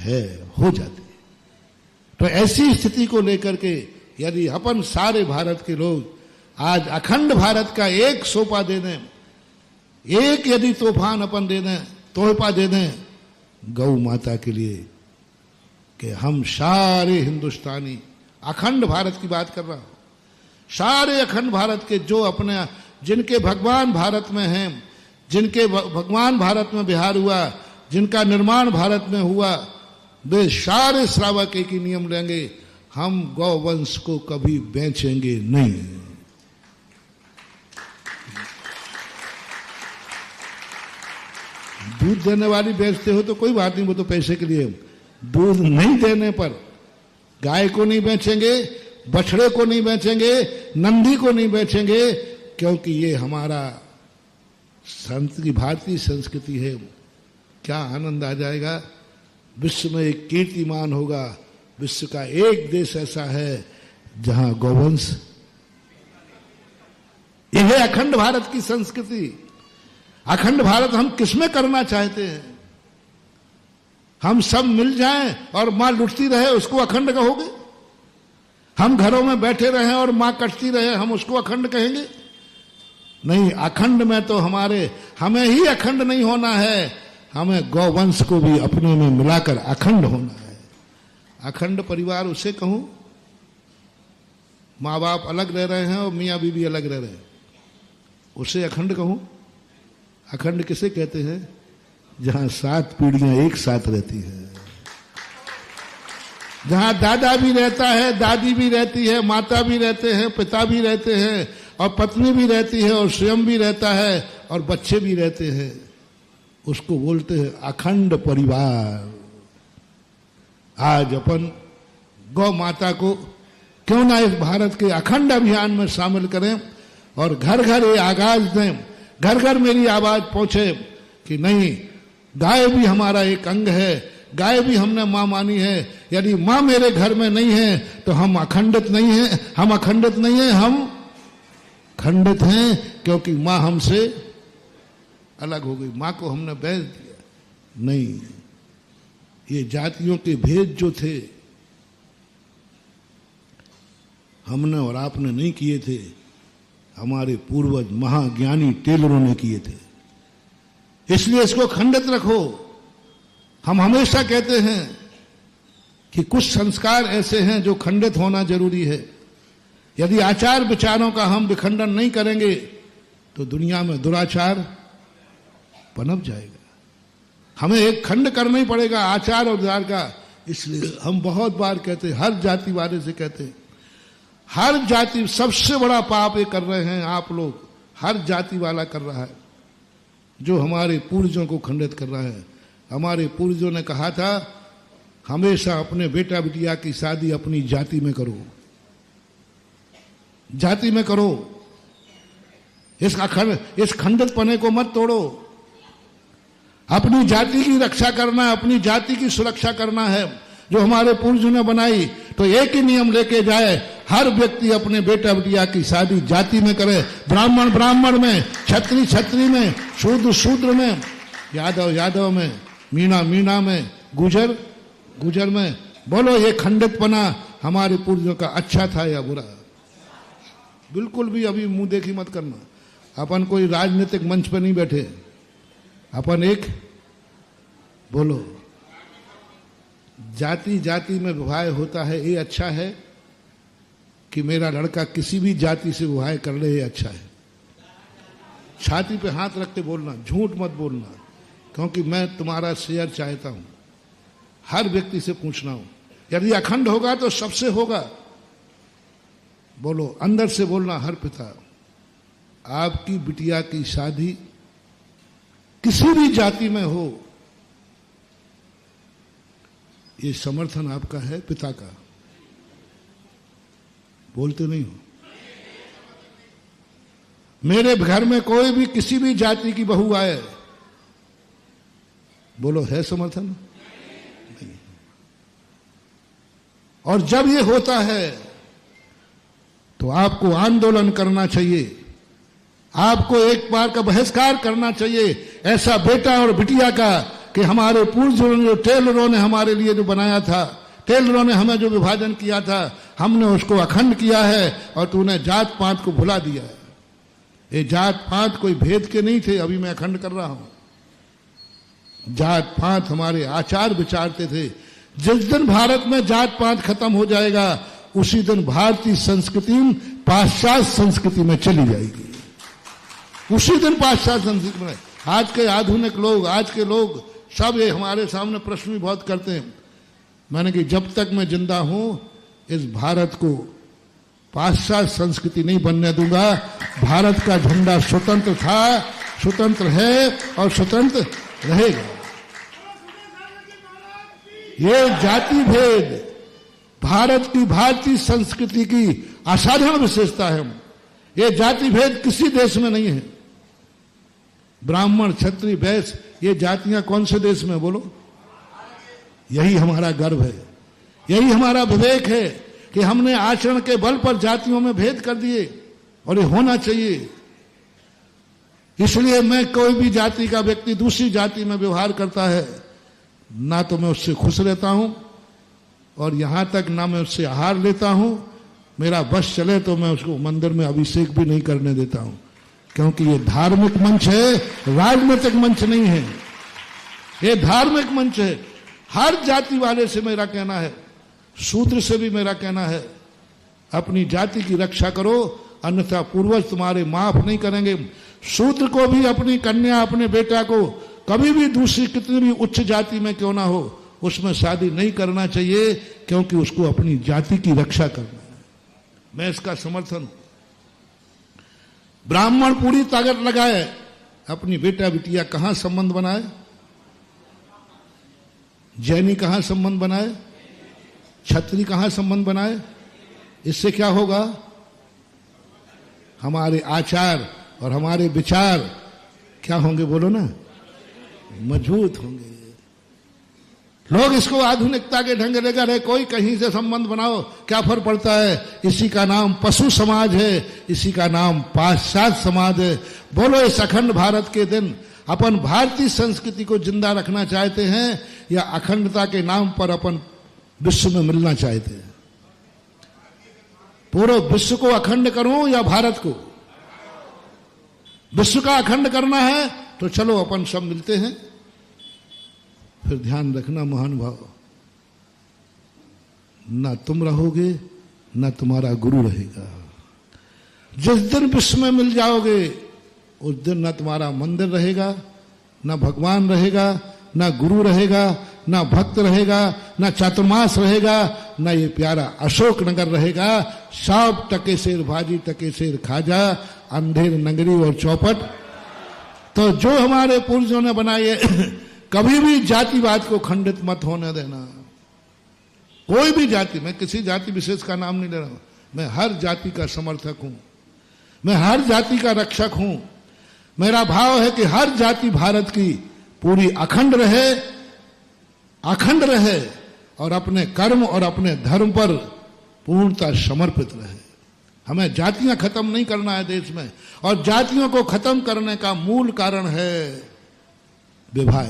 है, हो जाती है। तो ऐसी स्थिति को लेकर के यदि अपन सारे भारत के लोग आज अखंड भारत का एक सोपा दे दें, एक यदि तूफान अपन दे दें, तोहफा दे दें गौ माता के लिए, कि हम सारे हिंदुस्तानी, अखंड भारत की बात कर रहा हूं, सारे अखंड भारत के जो अपने, जिनके भगवान भारत में हैं, जिनके भगवान भारत में बिहार हुआ, जिनका निर्माण भारत में हुआ, वे सारे श्रावक एक ही नियम लेंगे, हम गौवंश को कभी बेचेंगे नहीं। दूध देने वाली बेचते हो तो कोई बात नहीं, वो तो पैसे के लिए। दूध नहीं देने पर गाय को नहीं बेचेंगे, बछड़े को नहीं बेचेंगे, नंदी को नहीं बेचेंगे, क्योंकि ये हमारा भारतीय संस्कृति है। क्या आनंद आ जाएगा, विश्व में एक कीर्तिमान होगा, विश्व का एक देश ऐसा है जहां गौवंश, यह है अखंड भारत की संस्कृति। अखंड भारत हम किसमें करना चाहते हैं? हम सब मिल जाएं और मां लुटती रहे, उसको अखंड कहोगे? हम घरों में बैठे रहें और मां कटती रहे, हम उसको अखंड कहेंगे? नहीं, अखंड में तो हमें ही अखंड नहीं होना है, हमें गौवंश को भी अपने में मिलाकर अखंड होना है। अखंड परिवार उसे कहूं, माँ बाप अलग रह रहे हैं और मियाँ बीवी अलग रह रहे हैं, उसे अखंड कहूं? अखंड किसे कहते हैं? जहां 7 पीढ़ियां एक साथ रहती है, जहां दादा भी रहता है, दादी भी रहती है, माता भी रहते हैं, पिता भी रहते हैं, और पत्नी भी रहती है, और स्वयं भी रहता है, और बच्चे भी रहते हैं, उसको बोलते हैं अखंड परिवार। आज अपन गौ माता को क्यों ना इस भारत के अखंड अभियान में शामिल करें और घर घर ये आगाज दें, घर घर मेरी आवाज पहुंचे कि नहीं, गाय भी हमारा एक अंग है, गाय भी हमने मां मानी है। यदि मां मेरे घर में नहीं है तो हम अखंडित नहीं हैं, हम अखंडित नहीं हैं, हम खंडित हैं, क्योंकि मां हमसे अलग हो गई, मां को हमने बेच दिया। नहीं, ये जातियों के भेद जो थे हमने और आपने नहीं किए थे, हमारे पूर्वज महाज्ञानी टेलरों ने किए थे। इसलिए इसको खंडित रखो। हम हमेशा कहते हैं कि कुछ संस्कार ऐसे हैं जो खंडित होना जरूरी है। यदि आचार विचारों का हम विखंडन नहीं करेंगे तो दुनिया में दुराचार पनप जाएगा। हमें एक खंड करना ही पड़ेगा आचार और विचार का। इसलिए हम बहुत बार कहते हैं, हर जाति वाले से कहते हैं, हर जाति, सबसे बड़ा पाप ये कर रहे हैं आप लोग, हर जाति वाला कर रहा है, जो हमारे पूर्वजों को खंडित कर रहा है। हमारे पूर्वजों ने कहा था, हमेशा अपने बेटा बिटिया की शादी अपनी जाति में करो, जाति में करो, इस खंडित पने को मत तोड़ो। अपनी जाति की रक्षा करना है, अपनी जाति की सुरक्षा करना है जो हमारे पूर्वजों ने बनाई। तो एक ही नियम लेके जाए, हर व्यक्ति अपने बेटा बिटिया की शादी जाति में करे, ब्राह्मण ब्राह्मण में, क्षत्रिय क्षत्रिय में, शूद्र शूद्र में, यादव यादव में, मीणा मीणा में, गुजर गुजर में। बोलो ये खंडितपना हमारे पूर्वजों का अच्छा था या बुरा? बिल्कुल भी अभी मुंह देखी मत करना। अपन कोई राजनीतिक मंच पर नहीं बैठे, अपन एक बोलो जाति जाति में विवाह होता है, ये अच्छा है कि मेरा लड़का किसी भी जाति से विवाह कर ले, ये अच्छा है। छाती पे हाथ रख के बोलना, झूठ मत बोलना, क्योंकि मैं तुम्हारा शेयर चाहता हूं। हर व्यक्ति से पूछना हूं, यदि अखंड होगा तो सबसे होगा। बोलो, अंदर से बोलना, हर पिता, आपकी बिटिया की शादी किसी भी जाति में हो, ये समर्थन आपका है, पिता का। बोलते नहीं हो। मेरे घर में कोई भी किसी भी जाति की बहू आए, बोलो है समर्थन? नहीं। और जब ये होता है तो आपको आंदोलन करना चाहिए, आपको एक बार का बहिष्कार करना चाहिए। ऐसा बेटा और बिटिया का कि हमारे पूर्वजों ने, जो टेलरों ने हमारे लिए जो बनाया था, टेलरों ने हमें जो विभाजन किया था, हमने उसको अखंड किया है और तूने जात पात को भुला दिया है। ये जात पात कोई भेद के नहीं थे, अभी मैं अखंड कर रहा हूं। जात पात हमारे आचार विचारते थे। जिस दिन भारत में जात पात खत्म हो जाएगा, उसी दिन भारतीय संस्कृति पाश्चात्य संस्कृति में चली जाएगी। उसी दिन पाश्चात्य संस्कृति में। आज के आधुनिक लोग, आज के लोग सब ये हमारे सामने प्रश्न भी बहुत करते हैं। मैंने कि जब तक मैं जिंदा हूं, इस भारत को पाश्चात्य संस्कृति नहीं बनने दूंगा। भारत का झंडा स्वतंत्र था, स्वतंत्र है और स्वतंत्र रहेगा। ये जाति भेद भारत की, भारतीय संस्कृति की असाधारण विशेषता है। ये जाति भेद किसी देश में नहीं है। ब्राह्मण, क्षत्रिय, वैश्य, ये जातियां कौन से देश में, बोलो? यही हमारा गर्व है, यही हमारा विवेक है कि हमने आचरण के बल पर जातियों में भेद कर दिए, और ये होना चाहिए। इसलिए मैं, कोई भी जाति का व्यक्ति दूसरी जाति में व्यवहार करता है, ना तो मैं उससे खुश रहता हूं, और यहां तक ना मैं उससे आहार लेता हूं। मेरा बस चले तो मैं उसको मंदिर में अभिषेक भी नहीं करने देता हूं, क्योंकि ये धार्मिक मंच है, राजनीतिक मंच नहीं है। ये धार्मिक मंच है। हर जाति वाले से मेरा कहना है, शूद्र से भी मेरा कहना है, अपनी जाति की रक्षा करो, अन्यथा पूर्वज तुम्हारे माफ नहीं करेंगे। शूद्र को भी अपनी कन्या, अपने बेटा को कभी भी दूसरी कितनी भी उच्च जाति में क्यों ना हो, उसमें शादी नहीं करना चाहिए, क्योंकि उसको अपनी जाति की रक्षा करना है। मैं इसका समर्थन हूं। ब्राह्मण पूरी ताकत लगाए, अपनी बेटा बिटिया कहां संबंध बनाए, जैनी कहां संबंध बनाए, क्षत्रिय कहां संबंध बनाए। इससे क्या होगा? हमारे आचार और हमारे विचार क्या होंगे, बोलो ना? मजबूत होंगे। लोग इसको आधुनिकता के ढंग लेकर, अरे कोई कहीं से संबंध बनाओ, क्या फर्क पड़ता है? इसी का नाम पशु समाज है, इसी का नाम पाश्चात्य समाज है। बोलो, इस अखंड भारत के दिन अपन भारतीय संस्कृति को जिंदा रखना चाहते हैं, या अखंडता के नाम पर अपन विश्व में मिलना चाहते हैं? पूरे विश्व को अखंड करूं या भारत को? विश्व का अखंड करना है तो चलो अपन सब मिलते हैं। फिर ध्यान रखना महानुभाव, ना तुम रहोगे ना तुम्हारा गुरु रहेगा। जिस दिन विश्व में मिल जाओगे, उस दिन ना तुम्हारा मंदिर रहेगा, ना भगवान रहेगा, ना गुरु रहेगा, ना भक्त रहेगा, ना चातुर्मास रहेगा, ना ये प्यारा अशोक नगर रहेगा। सब टके शेर भाजी, टके शेर खाजा, अंधेर नगरी और चौपट। तो जो हमारे पूर्वजों ने बनाए, कभी भी जातिवाद को खंडित मत होने देना। कोई भी जाति, मैं किसी जाति विशेष का नाम नहीं ले रहा हूं, मैं हर जाति का समर्थक हूं, मैं हर जाति का रक्षक हूं। मेरा भाव है कि हर जाति भारत की पूरी अखंड रहे, अखंड रहे, और अपने कर्म और अपने धर्म पर पूर्णतः समर्पित रहे। हमें जातियां खत्म नहीं करना है देश में, और जातियों को खत्म करने का मूल कारण है विवाह।